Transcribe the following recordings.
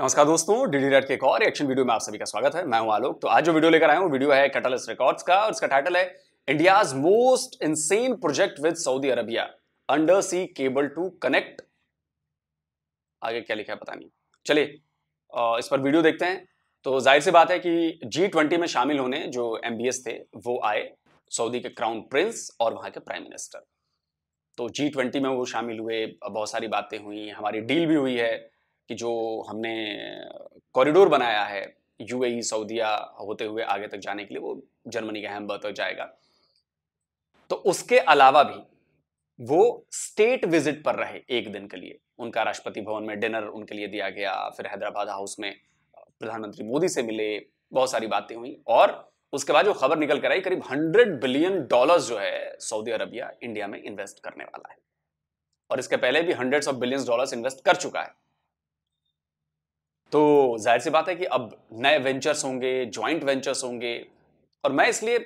नमस्कार दोस्तों, DD red के एक और रिएक्शन वीडियो में आप सभी का स्वागत है। मैं हूं आलोक। तो आज जो वीडियो लेकर आया हूं वीडियो है कैटलिस्ट रिकॉर्ड्स का और इसका टाइटल है India's most insane project with Saudi Arabia, under sea cable to connect. आगे क्या लिखा है पता नहीं, चलिए इस पर वीडियो देखते हैं। तो जाहिर सी बात है कि G20 में शामिल होने जो MBS थे वो आए, सऊदी के क्राउन प्रिंस और वहां के प्राइम मिनिस्टर। तो G20 में वो शामिल हुए, बहुत सारी बातें हुई, हमारी डील भी हुई है कि जो हमने कॉरिडोर बनाया है UAE सऊदीया होते हुए आगे तक जाने के लिए, वो जर्मनी के हैम्बर्ग तक जाएगा। तो उसके अलावा भी वो स्टेट विजिट पर रहे एक दिन के लिए। उनका राष्ट्रपति भवन में डिनर उनके लिए दिया गया, फिर हैदराबाद हाउस में प्रधानमंत्री मोदी से मिले, बहुत सारी बातें हुई। और उसके बाद जो खबर निकल कर आई, करीब $100 बिलियन जो है सऊदी अरबिया इंडिया में इन्वेस्ट करने वाला है, और इसके पहले भी hundreds of billions dollars invest कर चुका है। तो जाहिर सी बात है कि अब नए वेंचर्स होंगे, ज्वाइंट वेंचर्स होंगे। और मैं इसलिए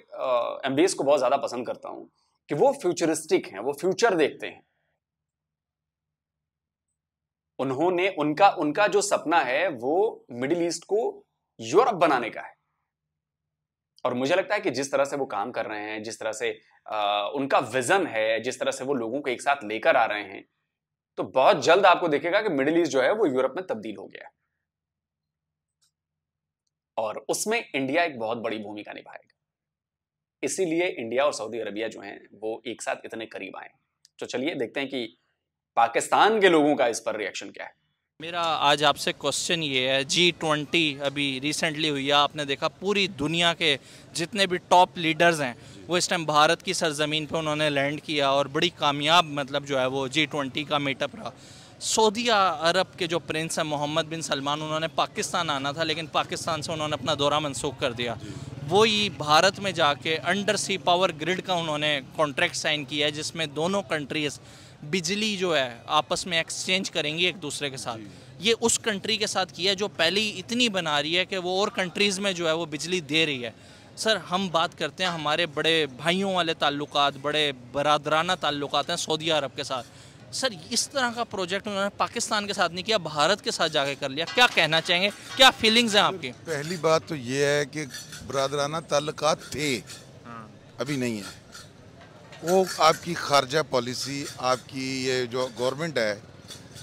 MBS को बहुत ज्यादा पसंद करता हूं कि वो फ्यूचरिस्टिक हैं, वो फ्यूचर देखते हैं। उन्होंने उनका जो सपना है वो मिडिल ईस्ट को यूरोप बनाने का है। और मुझे लगता है कि जिस तरह से वो काम कर रहे हैं, जिस तरह से उनका विजन है, जिस तरह से वो लोगों को एक साथ लेकर आ रहे हैं, तो बहुत जल्द आपको दिखेगा कि मिडिल ईस्ट जो है वो यूरोप में तब्दील हो गया है। और उसमें इंडिया एक बहुत बड़ी भूमिका निभाएगा। इसीलिए इंडिया और सऊदी अरबिया जो हैं वो एक साथ इतने करीब आए। तो चलिए देखते हैं कि पाकिस्तान के लोगों का इस पर रिएक्शन क्या है। मेरा आज आपसे क्वेश्चन ये है, G20 अभी रिसेंटली हुई है, आपने देखा पूरी दुनिया के जितने भी टॉप लीडर्स हैं वो इस टाइम भारत की सरजमीन पे उन्होंने लैंड किया और बड़ी कामयाब मतलब जो है वो G20 का मीटअप रहा। सऊदी अरब के जो प्रिंस हैं मोहम्मद बिन सलमान, उन्होंने पाकिस्तान आना था लेकिन पाकिस्तान से उन्होंने अपना दौरा मनसूख कर दिया। वो ही भारत में जाके अंडर सी पावर ग्रिड का उन्होंने कॉन्ट्रैक्ट साइन किया है, जिसमें दोनों कंट्रीज बिजली जो है आपस में एक्सचेंज करेंगी एक दूसरे के साथ। ये उस कंट्री के साथ किया है जो पहले ही इतनी बना रही है कि वो और कंट्रीज़ में जो है वो बिजली दे रही है। सर, हम बात करते हैं हमारे बड़े भाइयों वाले ताल्लुकात, बड़े बरादराना ताल्लुकात हैं सऊदी अरब के साथ। सर, इस तरह का प्रोजेक्ट उन्होंने पाकिस्तान के साथ नहीं किया, भारत के साथ जाके कर लिया। क्या कहना चाहेंगे, क्या फीलिंग्स हैं आपकी? पहली बात तो ये है कि बरादराना ताल्लुकात थे, अभी नहीं है। वो आपकी खारजा पॉलिसी, आपकी ये जो गवर्नमेंट है,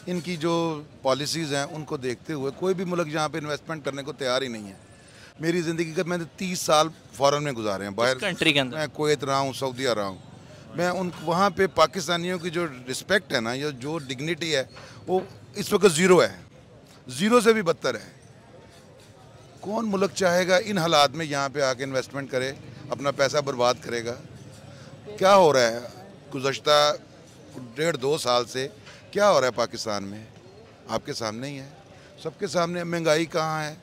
इनकी जो पॉलिसीज़ हैं उनको देखते हुए कोई भी मुल्क यहाँ पे इन्वेस्टमेंट करने को तैयार ही नहीं है। मेरी ज़िंदगी का मैंने 30 साल फ़ॉरेन में गुजारे हैं, बाहर कंट्री के अंदर। मैं कुवैत रहा हूँ, सऊदीया रहा हूँ। मैं उन वहाँ पे पाकिस्तानियों की जो रिस्पेक्ट है ना, या जो डिग्निटी है, वो इस वक्त ज़ीरो है, ज़ीरो से भी बदतर है। कौन मुल्क चाहेगा इन हालात में यहाँ पे आके इन्वेस्टमेंट करे, अपना पैसा बर्बाद करेगा? क्या हो रहा है गुज़श्ता 1.5-2 साल से, क्या हो रहा है पाकिस्तान में? आपके सामने ही है, सबके सामने। महंगाई कहाँ है,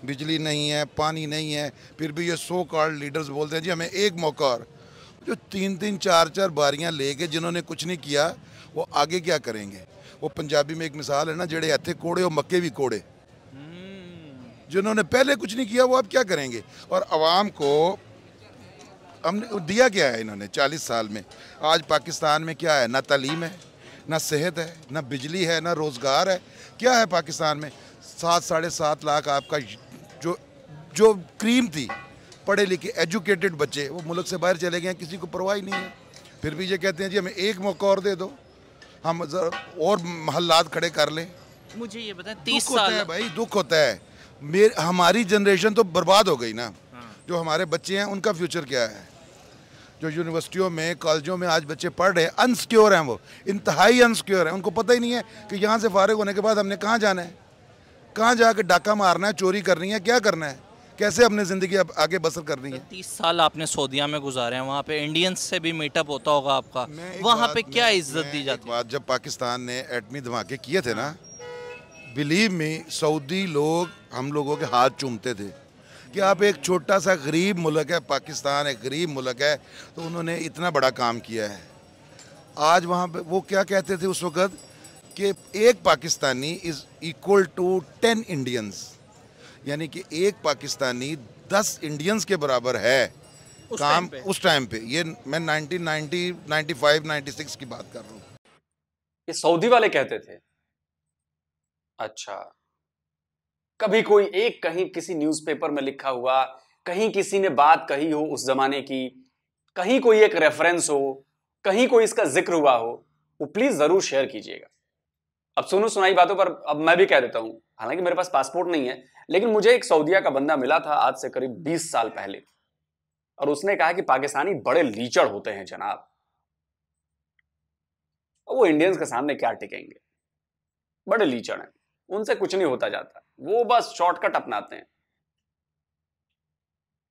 बिजली नहीं है, पानी नहीं है, फिर भी ये सो कॉल्ड लीडर्स बोलते हैं जी हमें एक मौका और। जो 3-3 4-4 बारियां लेके जिन्होंने कुछ नहीं किया, वो आगे क्या करेंगे? वो पंजाबी में एक मिसाल है ना, जेड़े हथे कोड़े और मक्के भी कोड़े। जिन्होंने पहले कुछ नहीं किया वो अब क्या करेंगे? और आवाम को हमने दिया क्या है इन्होंने 40 साल में? आज पाकिस्तान में क्या है? ना तालीम है, ना सेहत है, ना बिजली है, ना रोज़गार है। क्या है पाकिस्तान में? 7-7.5 लाख आपका जो क्रीम थी, पढ़े लिखे एजुकेटेड बच्चे, वो मुल्क से बाहर चले गए, किसी को परवाह ही नहीं है। फिर भी ये कहते हैं जी हमें एक मौका और दे दो, हम और महल्लात खड़े कर लें। मुझे ये बताएं, 30 दुख होता साल है भाई, दुख होता है। हमारी जनरेशन तो बर्बाद हो गई ना। जो हमारे बच्चे हैं उनका फ्यूचर क्या है? जो यूनिवर्सिटियों में, कॉलेजों में आज बच्चे पढ़ रहे हैं, अनसिक्योर हैं, वो इंतहाई अनसिक्योर हैं। उनको पता ही नहीं है कि यहाँ से फारिग होने के बाद हमने कहाँ जाना है, कहाँ जाकर डाका मारना है, चोरी करनी है, क्या करना है, कैसे अपनी ज़िंदगी आगे बसर करनी है। 30 साल आपने सऊदीया में गुजारे हैं, वहाँ पे इंडियंस से भी मीटअप होता होगा आपका, वहाँ पे क्या इज्जत दी जाती है? जब पाकिस्तान ने एटमी धमाके किए थे ना, बिलीव में सऊदी लोग हम लोगों के हाथ चूमते थे कि आप एक छोटा सा गरीब मुल्क है, पाकिस्तान एक गरीब मुल्क है, तो उन्होंने इतना बड़ा काम किया है। आज वहाँ पे वो क्या कहते थे उस वक़्त कि एक Pakistani is equal to 10 Indians, यानी कि एक पाकिस्तानी 10 इंडियंस के बराबर है काम उस टाइम पे। ये मैं 1990, 95, 96 की बात कर रहा हूँ। ये सऊदी वाले कहते थे? अच्छा, कभी कोई एक कहीं किसी न्यूज़पेपर में लिखा हुआ, कहीं किसी ने बात कही हो उस जमाने की, कहीं कोई एक रेफरेंस हो, कहीं कोई इसका जिक्र हुआ हो, वो प्लीज जरूर शेयर कीजिएगा। अब सुनो सुनाई बातों पर अब मैं भी कह देता हूं, हालांकि मेरे पास पासपोर्ट नहीं है, लेकिन मुझे एक सऊदीया का बंदा मिला था आज से करीब 20 साल पहले, और उसने कहा कि पाकिस्तानी बड़े लीचड़ होते हैं जनाब, वो इंडियंस के सामने क्या टिकेंगे, बड़े लीचड़ हैं, उनसे कुछ नहीं होता जाता, वो बस शॉर्टकट अपनाते हैं,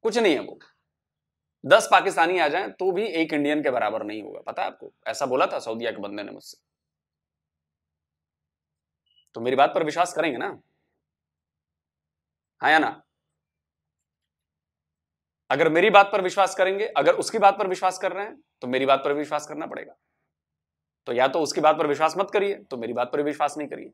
कुछ नहीं है वो। 10 पाकिस्तानी आ जाएं तो भी एक इंडियन के बराबर नहीं होगा, पता है आपको, ऐसा बोला था सऊदीया के बंदे ने मुझसे। तो मेरी बात पर विश्वास करेंगे ना, हाँ या ना? अगर मेरी बात पर विश्वास करेंगे, अगर उसकी बात पर विश्वास कर रहे हैं तो मेरी बात पर विश्वास करना पड़ेगा। तो या तो उसकी बात पर विश्वास मत करिए, तो मेरी बात पर विश्वास नहीं करिए।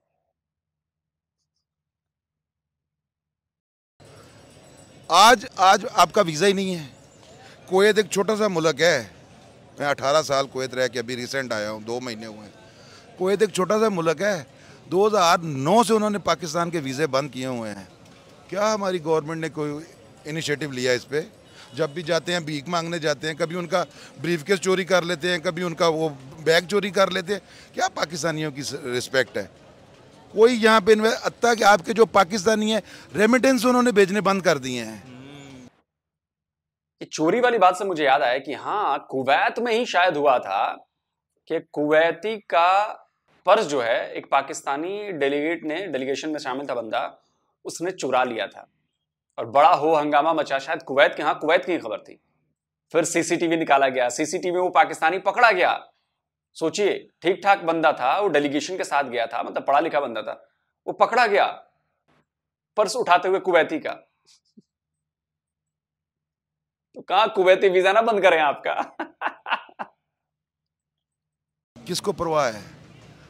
आज आज आपका वीज़ा ही नहीं है। कुवैत एक छोटा सा मुल्क है, मैं 18 साल कुवैत रह के अभी रिसेंट आया हूँ, 2 महीने हुए हैं। कुवैत एक छोटा सा मुल्क है, 2009 से उन्होंने पाकिस्तान के वीज़े बंद किए हुए हैं। क्या हमारी गवर्नमेंट ने कोई इनिशिएटिव लिया इस पर? जब भी जाते हैं भीख मांगने जाते हैं, कभी उनका ब्रीफकेस चोरी कर लेते हैं, कभी उनका वो बैग चोरी कर लेते हैं। क्या पाकिस्तानियों की रिस्पेक्ट है? कोई यहाँ पे अत्ता कि आपके जो पाकिस्तानी है रेमिटेंस उन्होंने भेजने बंद कर दिए हैं। ये चोरी वाली बात से मुझे याद आया कि हाँ, कुवैत में ही शायद हुआ था कि कुवैती का पर्स जो है एक पाकिस्तानी डेलीगेशन में शामिल था बंदा, उसने चुरा लिया था और बड़ा हो हंगामा मचा, शायद कुवैत के, हाँ कुवैत की खबर थी। फिर सीसीटीवी निकाला गया, सीसीटीवी में वो पाकिस्तानी पकड़ा गया। सोचिए, ठीक ठाक बंदा था, वो डेलीगेशन के साथ गया था, मतलब पढ़ा लिखा बंदा था, वो पकड़ा गया पर्स उठाते हुए कुवैती का। तो कहां कुवैती वीजा ना बंद करें आपका। किसको परवाह है?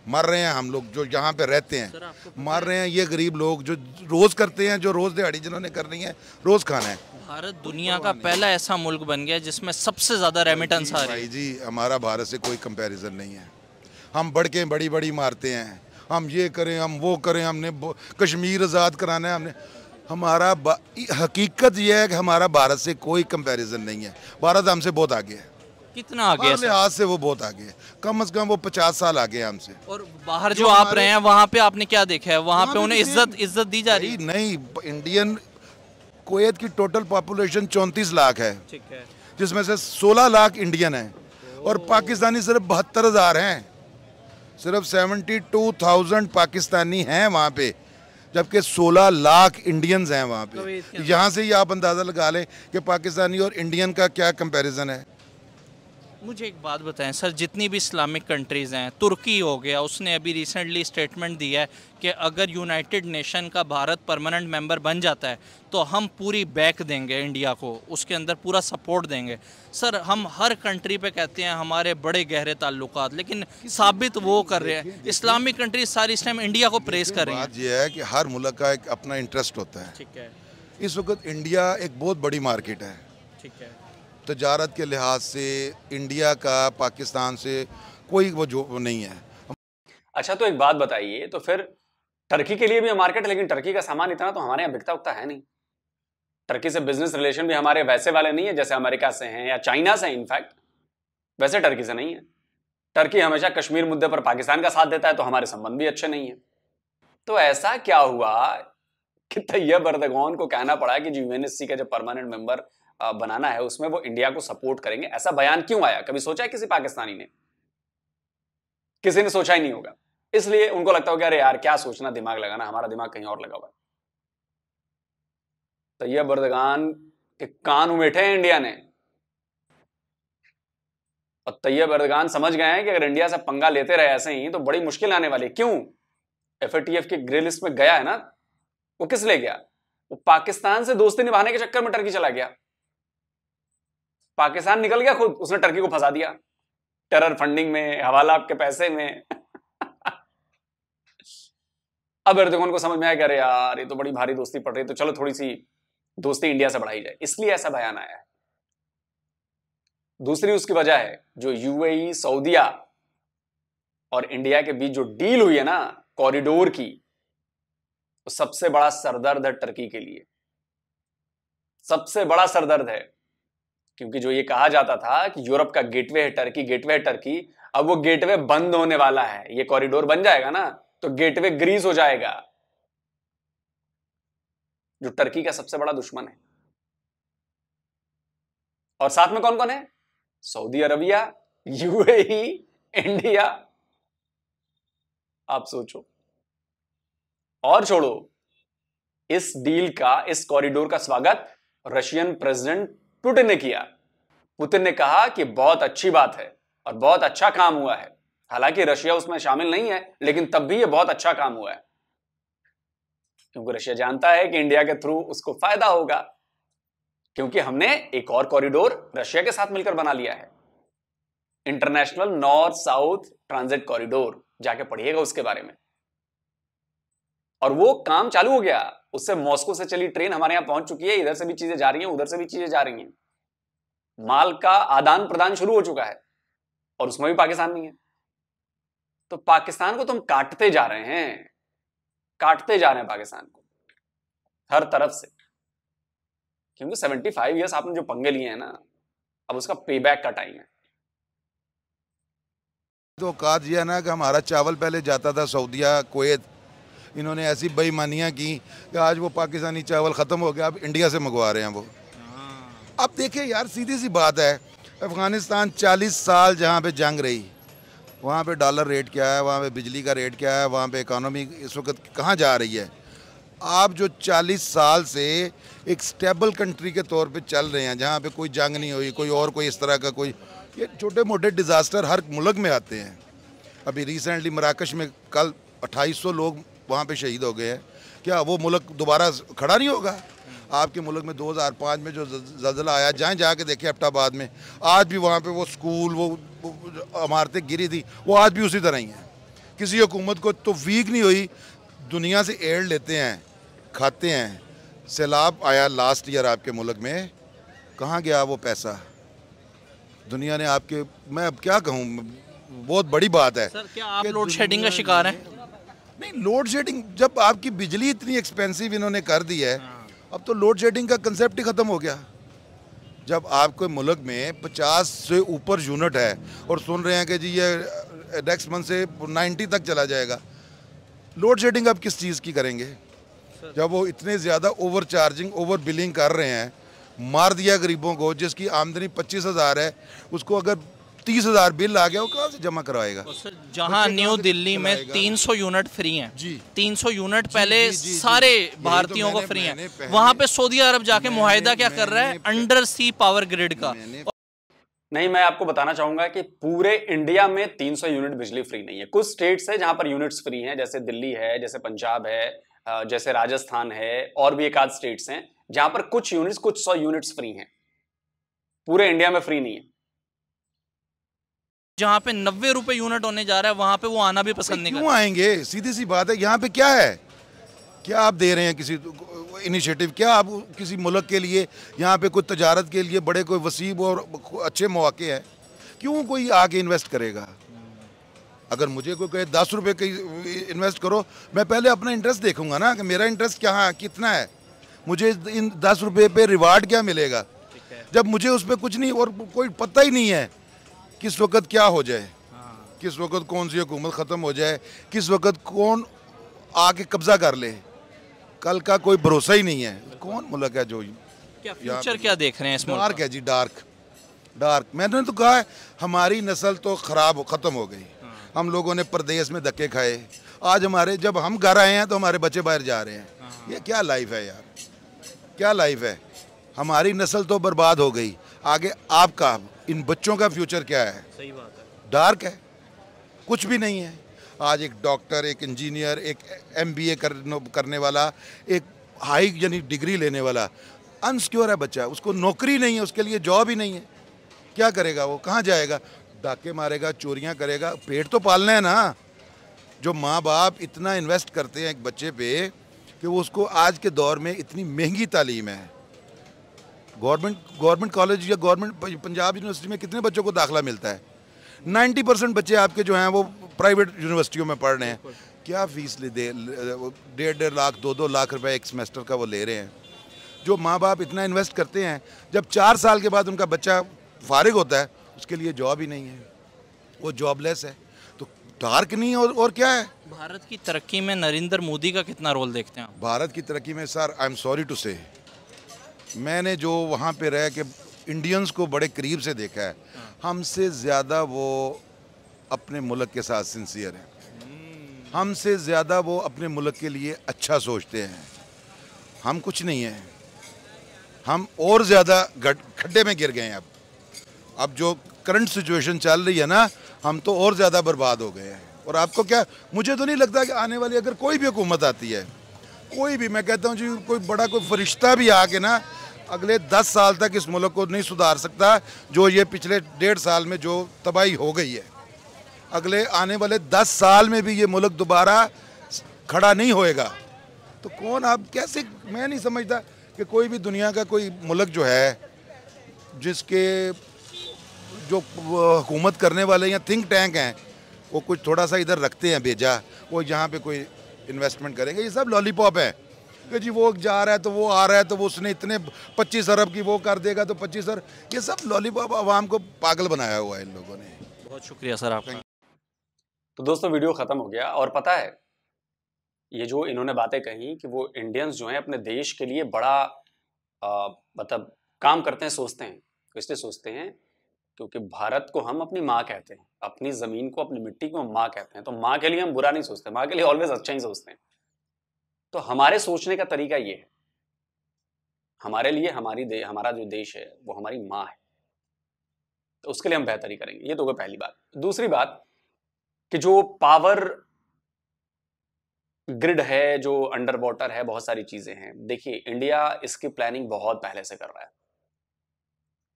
मर रहे हैं हम लोग जो यहाँ पे रहते हैं, मर रहे हैं ये गरीब लोग जो रोज करते हैं, जो रोज दिहाड़ी जिन्होंने करनी है, रोज खाना है। भारत दुनिया का पहला ऐसा मुल्क बन गया जिसमें सबसे ज्यादा रेमिटेंस आ रही है। भाई जी, हमारा भारत से कोई कंपैरिजन नहीं है। हम बढ़ के बड़ी बड़ी मारते हैं, हम ये करें, हम वो करें, हमने कश्मीर आज़ाद कराना है, हमने हमारा हकीकत यह है कि हमारा भारत से कोई कंपैरिजन नहीं है। भारत हमसे बहुत आगे है। कितना आगे है? लिहाज से वो बहुत आगे है, कम से कम वो 50 साल आगे है हमसे। और बाहर जो आप रहे हैं वहाँ पे आपने क्या देखा है? वहाँ पे उन्हें इज्जत दी जा रही है? नहीं, इंडियन कुवैत की टोटल पॉपुलेशन 34 लाख है, ठीक है, जिसमें से 16 लाख इंडियन है और पाकिस्तानी सिर्फ 72,000 हैं। सिर्फ 72,000 पाकिस्तानी हैं वहाँ पे, जबकि 16 लाख इंडियंस हैं वहाँ पे। यहाँ से ही आप अंदाज़ा लगा लें कि पाकिस्तानी और इंडियन का क्या कंपैरिजन है। मुझे एक बात बताएं सर, जितनी भी इस्लामिक कंट्रीज़ हैं, तुर्की हो गया, उसने अभी रिसेंटली स्टेटमेंट दिया है कि अगर यूनाइटेड नेशन का भारत परमानेंट मेंबर बन जाता है तो हम पूरी बैक देंगे इंडिया को, उसके अंदर पूरा सपोर्ट देंगे। सर, हम हर कंट्री पे कहते हैं हमारे बड़े गहरे ताल्लुकात, लेकिन साबित वो कर रहे हैं, इस्लामिक कंट्री सारी इस टाइम इंडिया को प्रेस कर रही हैं। बात यह है कि हर मुल्क का एक अपना इंटरेस्ट होता है। ठीक है, इस वक्त इंडिया एक बहुत बड़ी मार्केट है। ठीक है, तजारत के लिहाज से इंडिया का पाकिस्तान से कोई वो नहीं है। अच्छा, तो एक बात बताइए, तो फिर टर्की के लिए भी मार्केट है, लेकिन टर्की का सामान इतना तो हमारे यहाँ बिकता उगता है नहीं। टर्की से बिजनेस रिलेशन भी हमारे वैसे वाले नहीं है जैसे अमेरिका से हैं या चाइना से, इनफैक्ट वैसे टर्की से नहीं है। टर्की हमेशा कश्मीर मुद्दे पर पाकिस्तान का साथ देता है, तो हमारे संबंध भी अच्छे नहीं है। तो ऐसा क्या हुआ कि तैयब एर्दोगान को कहना पड़ा कि यूएनएससी का जो परमानेंट मेंबर बनाना है उसमें वो इंडिया को सपोर्ट करेंगे? ऐसा बयान क्यों आया? कभी सोचा है किसी पाकिस्तानी ने? किसी ने सोचा ही नहीं होगा, इसलिए उनको लगता होगा अरे यार क्या सोचना, दिमाग लगाना, हमारा दिमाग कहीं और लगा हुआ है। तैयब एर्दोगान के कान उमेठे हैं इंडिया ने, और तैयब एर्दोगान समझ गए हैं कि अगर इंडिया से पंगा लेते रहे ऐसे ही तो बड़ी मुश्किल आने वाली। क्यों? एफएटीएफ के ग्रे लिस्ट में गया है ना, वो किस ले गया? वो पाकिस्तान से दोस्ती निभाने के चक्कर में टर्की चला गया। पाकिस्तान निकल गया खुद, उसने टर्की को फंसा दिया टेरर फंडिंग में, हवाला के पैसे में। अब एर्दोगान को समझ में आया कि अरे यार ये तो बड़ी भारी दोस्ती पड़ रही है, तो चलो थोड़ी सी दोस्ती इंडिया से बढ़ाई जाए, इसलिए ऐसा बयान आया है। दूसरी उसकी वजह है जो यूएई, सऊदीया और इंडिया के बीच जो डील हुई है ना कॉरिडोर की, तो सबसे बड़ा सरदर्द है टर्की के लिए, सबसे बड़ा सरदर्द है। क्योंकि जो ये कहा जाता था कि यूरोप का गेटवे है टर्की, गेटवे है टर्की, अब वो गेटवे बंद होने वाला है। ये कॉरिडोर बन जाएगा ना तो गेटवे ग्रीस हो जाएगा, जो टर्की का सबसे बड़ा दुश्मन है। और साथ में कौन कौन है? Saudi Arabia, UAE, India. आप सोचो। और छोड़ो, इस डील का, इस कॉरिडोर का स्वागत रशियन प्रेसिडेंट पुतिन ने किया। पुतिन ने कहा कि बहुत अच्छी बात है और बहुत अच्छा काम हुआ है। हालांकि रशिया उसमें शामिल नहीं है, लेकिन तब भी यह बहुत अच्छा काम हुआ है, क्योंकि रशिया जानता है कि इंडिया के थ्रू उसको फायदा होगा, क्योंकि हमने एक और कॉरिडोर रशिया के साथ मिलकर बना लिया है, international north south transit corridor. जाके पढ़िएगा उसके बारे में। और वो काम चालू हो गया, उससे मॉस्को से चली ट्रेन हमारे यहां पहुंच चुकी है, इधर से भी चीजें जा रही हैं, उधर से भी चीजें जा रही हैं, माल का आदान प्रदान शुरू हो चुका है, और उसमें भी पाकिस्तान नहीं है। तो पाकिस्तान को तो हम काटते जा रहे हैं, काटते जा रहे हैं पाकिस्तान को हर तरफ से, क्योंकि 75 ईयर्स आपने जो पंगे लिए हैं ना, अब उसका पे बैक का टाइम है। तो कहा दिया ना कि हमारा चावल पहले जाता था सऊदीया, कुवैत, इन्होंने ऐसी बेईमानियां की कि आज वो पाकिस्तानी चावल ख़त्म हो गया, अब इंडिया से मंगवा रहे हैं वो। अब देखिए यार, सीधी सी बात है, अफ़गानिस्तान 40 साल जहाँ पे जंग रही, वहाँ पे डॉलर रेट क्या है, वहाँ पे बिजली का रेट क्या है, वहाँ पे इकानमी इस वक्त कहाँ जा रही है। आप जो 40 साल से एक स्टेबल कंट्री के तौर पे चल रहे हैं, जहाँ पे कोई जंग नहीं हुई, कोई और कोई इस तरह का कोई, ये छोटे मोटे डिज़ास्टर हर मुल्क में आते हैं। अभी रिसेंटली मराकश में कल 2800 लोग वहाँ पे शहीद हो गए हैं। क्या वो मुल्क दोबारा खड़ा नहीं होगा? आपके मुल्क में 2005 में जो ज़लज़ला आया, जहाँ जाके देखे एबटाबाद में, आज भी वहाँ पे वो स्कूल, वो इमारतें गिरी थी, वो आज भी उसी तरह ही हैं। किसी हुकूमत को तो वीक नहीं हुई, दुनिया से एड लेते हैं, खाते हैं। सैलाब आया लास्ट ईयर आपके मुल्क में, कहाँ गया वो पैसा? दुनिया ने आपके, मैं अब क्या कहूँ, बहुत बड़ी बात है। सर, क्या आप लोड शेडिंग का शिकार हैं? नहीं, लोड शेडिंग, जब आपकी बिजली इतनी एक्सपेंसिव इन्होंने कर दी है, अब तो लोड शेडिंग का कंसेप्ट ही ख़त्म हो गया। जब आपके मुल्क में 50 से ऊपर यूनिट है और सुन रहे हैं कि जी ये नेक्स्ट मंथ से 90 तक चला जाएगा, लोड शेडिंग अब किस चीज़ की करेंगे? जब वो इतने ज़्यादा ओवर चार्जिंग, ओवर बिलिंग कर रहे हैं, मार दिया गरीबों को। जिसकी आमदनी 25,000 है, उसको अगर 30,000 बिल आ गया, वो कहाँ से जमा करवाएगा? जहां न्यू दिल्ली में 300 यूनिट फ्री हैं जी, 300 यूनिट पहले सारे भारतीयों को फ्री हैं, वहां पे सऊदी अरब जाके मुआहिदा क्या कर रहा है अंडर सी पावर ग्रिड का। नहीं, मैं आपको बताना चाहूंगा कि पूरे इंडिया में 300 यूनिट बिजली फ्री नहीं है। कुछ स्टेट्स है जहां पर यूनिट्स फ्री हैं, जैसे दिल्ली है, जैसे पंजाब है, जैसे राजस्थान है, और भी एक आध स्टेट्स हैं जहां पर कुछ यूनिट्स, कुछ 100 यूनिट्स फ्री हैं। पूरे इंडिया में फ्री नहीं है। जहां पे 90 रुपए यूनिट होने जा रहा है, वहां पे वो आना भी पसंद नहीं क्यों आएंगे? सीधी सी बात है, यहाँ पे क्या है, क्या आप दे रहे हैं किसी इनिशिएटिव? क्या आप किसी मुल्क के लिए, यहाँ पे कोई तजारत के लिए बड़े कोई वसीब और अच्छे मौके हैं, क्यों कोई आके इन्वेस्ट करेगा? अगर मुझे कोई कहे 10 रुपये की इन्वेस्ट करो, मैं पहले अपना इंटरेस्ट देखूंगा ना, कि मेरा इंटरेस्ट क्या कितना है, मुझे इन 10 रुपये पे रिवार्ड क्या मिलेगा। जब मुझे उस पर कुछ नहीं, और कोई पता ही नहीं है किस वक्त क्या हो जाए, किस वक्त कौन सी हुकूमत ख़त्म हो जाए, किस वक्त कौन आके कब्जा कर ले, कल का कोई भरोसा ही नहीं है। कौन मुल्क है जो क्या फ्यूचर क्या देख रहे हैं इसमें? डार्क है जी, डार्क डार्क। मैंने तो कहा है, हमारी नस्ल तो ख़राब ख़त्म हो गई। हम लोगों ने परदेश में धक्के खाए, आज हमारे, जब हम घर आए हैं तो हमारे बच्चे बाहर जा रहे हैं। ये क्या लाइफ है यार, क्या लाइफ है? हमारी नस्ल तो बर्बाद हो गई, आगे आपका, इन बच्चों का फ्यूचर क्या है? सही बात है, डार्क है, कुछ भी नहीं है। आज एक डॉक्टर, एक इंजीनियर, एक MBA करने वाला, एक हाई यानी डिग्री लेने वाला अनसिक्योर है बच्चा, उसको नौकरी नहीं है, उसके लिए जॉब ही नहीं है, क्या करेगा वो? कहाँ जाएगा? डाके मारेगा, चोरियाँ करेगा, पेट तो पालना है ना। जो माँ बाप इतना इन्वेस्ट करते हैं एक बच्चे पे कि वो उसको, आज के दौर में इतनी महंगी तालीम है, गवर्नमेंट कॉलेज या गवर्नमेंट पंजाब यूनिवर्सिटी में कितने बच्चों को दाखिला मिलता है? 90% बच्चे आपके जो हैं वो प्राइवेट यूनिवर्सिटियों में पढ़ रहे हैं। क्या फीस ले दे, 1.5 लाख 2 लाख रुपए एक सेमेस्टर का वो ले रहे हैं। जो माँ बाप इतना इन्वेस्ट करते हैं, जब 4 साल के बाद उनका बच्चा फारिग होता है, उसके लिए जॉब ही नहीं है, वो जॉबलेस है, तो टार्क नहीं और क्या है। भारत की तरक्की में नरेंद्र मोदी का कितना रोल देखते हैं आप? भारत की तरक्की में sir, I am sorry to say, मैंने जो वहाँ पे रह के इंडियंस को बड़े करीब से देखा है, हमसे ज़्यादा वो अपने मुल्क के साथ सिंसियर हैं, हमसे ज़्यादा वो अपने मुल्क के लिए अच्छा सोचते हैं। हम कुछ नहीं हैं, हम और ज़्यादा खड्डे में गिर गए हैं। अब जो करंट सिचुएशन चल रही है ना, हम तो और ज़्यादा बर्बाद हो गए हैं। और आपको क्या, मुझे तो नहीं लगता कि आने वाली अगर कोई भी हुकूमत आती है, कोई भी, मैं कहता हूँ जी, कोई बड़ा कोई फरिश्ता भी आके ना अगले 10 साल तक इस मुल्क को नहीं सुधार सकता, जो ये पिछले 1.5 साल में जो तबाही हो गई है। अगले आने वाले 10 साल में भी ये मुल्क दोबारा खड़ा नहीं होएगा। तो कौन, आप कैसे, मैं नहीं समझता कि कोई भी दुनिया का कोई मुल्क जो है, जिसके जो हुकूमत करने वाले या थिंक टैंक हैं, वो कुछ थोड़ा सा इधर रखते हैं भेजा, वो यहाँ पे कोई इन्वेस्टमेंट करेंगे। ये सब लॉलीपॉप है कि जी वो जा रहा है तो वो आ रहा है तो वो उसने इतने 25 अरब की वो कर देगा तो 25 अरब, ये सब लॉलीपॉप आवाम को पागल बनाया हुआ है इन लोगों ने। बहुत शुक्रिया सर आपका। तो दोस्तों वीडियो खत्म हो गया, और पता है ये जो इन्होंने बातें कही कि वो इंडियंस जो हैं अपने देश के लिए बड़ा मतलब काम करते हैं, सोचते हैं, इसलिए सोचते हैं क्योंकि भारत को हम अपनी माँ कहते हैं, अपनी जमीन को, अपनी मिट्टी को हम माँ कहते हैं, तो माँ के लिए हम बुरा नहीं सोचते, माँ के लिए ऑलवेज अच्छा ही सोचते हैं। तो हमारे सोचने का तरीका ये है, हमारे लिए हमारा जो देश है वो हमारी माँ है, तो उसके लिए हम बेहतरी करेंगे। ये तो पहली बात। दूसरी बात कि जो पावर ग्रिड है, जो अंडर वाटर है, बहुत सारी चीजें हैं। देखिए इंडिया इसकी प्लानिंग बहुत पहले से कर रहा है,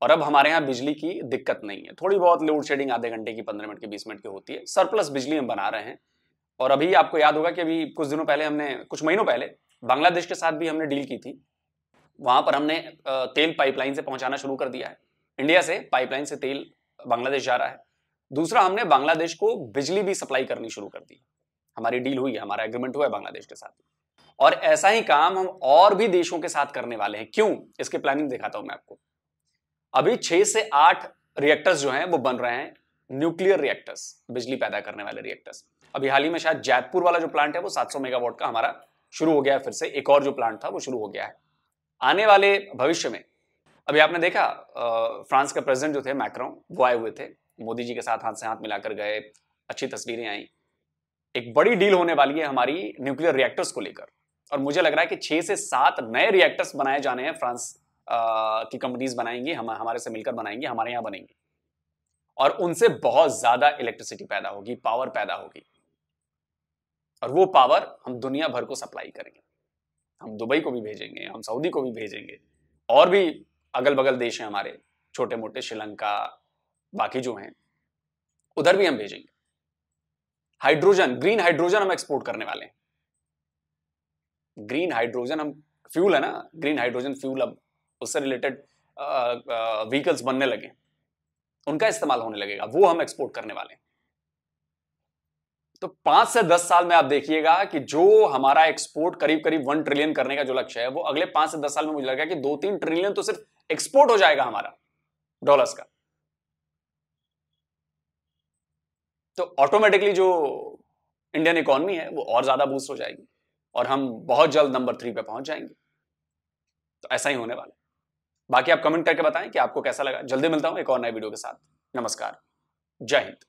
और अब हमारे यहाँ बिजली की दिक्कत नहीं है। थोड़ी बहुत लोड शेडिंग आधे घंटे की, 15 मिनट की, 20 मिनट की होती है, सरप्लस बिजली हम बना रहे हैं। और अभी आपको याद होगा कि अभी कुछ दिनों पहले कुछ महीनों पहले बांग्लादेश के साथ भी हमने डील की थी। वहां पर हमने तेल पाइपलाइन से पहुंचाना शुरू कर दिया है। इंडिया से पाइपलाइन से तेल बांग्लादेश जा रहा है। दूसरा, हमने बांग्लादेश को बिजली भी सप्लाई करनी शुरू कर दी। हमारी डील हुई है, हमारा एग्रीमेंट हुआ है बांग्लादेश के साथ, और ऐसा ही काम हम और भी देशों के साथ करने वाले हैं। क्यों, इसके प्लानिंग दिखाता हूं मैं आपको। अभी 6 से 8 रिएक्टर्स जो हैं वो बन रहे हैं, न्यूक्लियर रिएक्टर्स, बिजली पैदा करने वाले रिएक्टर्स। अभी हाल ही में शायद जैतपुर वाला जो प्लांट है वो 700 मेगावाट का हमारा शुरू हो गया है, फिर से एक और जो प्लांट था वो शुरू हो गया है। आने वाले भविष्य में, अभी आपने देखा फ्रांस के प्रेसिडेंट जो थे मैक्रोन, वो आए हुए थे, मोदी जी के साथ हाथ से हाथ मिलाकर गए, अच्छी तस्वीरें आई। एक बड़ी डील होने वाली है हमारी न्यूक्लियर रिएक्टर्स को लेकर, और मुझे लग रहा है कि 6 से 7 नए रिएक्टर्स बनाए जाने हैं। फ्रांस की कंपनीज बनाएंगी, हमारे से मिलकर बनाएंगी, हमारे यहाँ बनेंगी, और उनसे बहुत ज्यादा इलेक्ट्रिसिटी पैदा होगी, पावर पैदा होगी, और वो पावर हम दुनिया भर को सप्लाई करेंगे। हम दुबई को भी भेजेंगे, हम सऊदी को भी भेजेंगे, और भी अगल बगल देश हैं हमारे छोटे मोटे, श्रीलंका, बाकी जो हैं उधर भी हम भेजेंगे। हाइड्रोजन, ग्रीन हाइड्रोजन हम एक्सपोर्ट करने वाले हैं। ग्रीन हाइड्रोजन हम फ्यूल है ना, ग्रीन हाइड्रोजन फ्यूल, अब उससे रिलेटेड व्हीकल्स बनने लगे, उनका इस्तेमाल होने लगेगा, वो हम एक्सपोर्ट करने वाले हैं। तो 5 से 10 साल में आप देखिएगा कि जो हमारा एक्सपोर्ट करीब करीब 1 ट्रिलियन करने का जो लक्ष्य है, वो अगले 5 से 10 साल में मुझे लगेगा कि 2-3 ट्रिलियन तो सिर्फ एक्सपोर्ट हो जाएगा हमारा, डॉलर्स का। तो ऑटोमेटिकली जो इंडियन इकोनॉमी है वो और ज्यादा बूस्ट हो जाएगी, और हम बहुत जल्द नंबर 3 पे पहुंच जाएंगे। तो ऐसा ही होने वाला है। बाकी आप कमेंट करके बताएं कि आपको कैसा लगा। जल्दी मिलता हूं एक और नए वीडियो के साथ। नमस्कार, जय हिंद।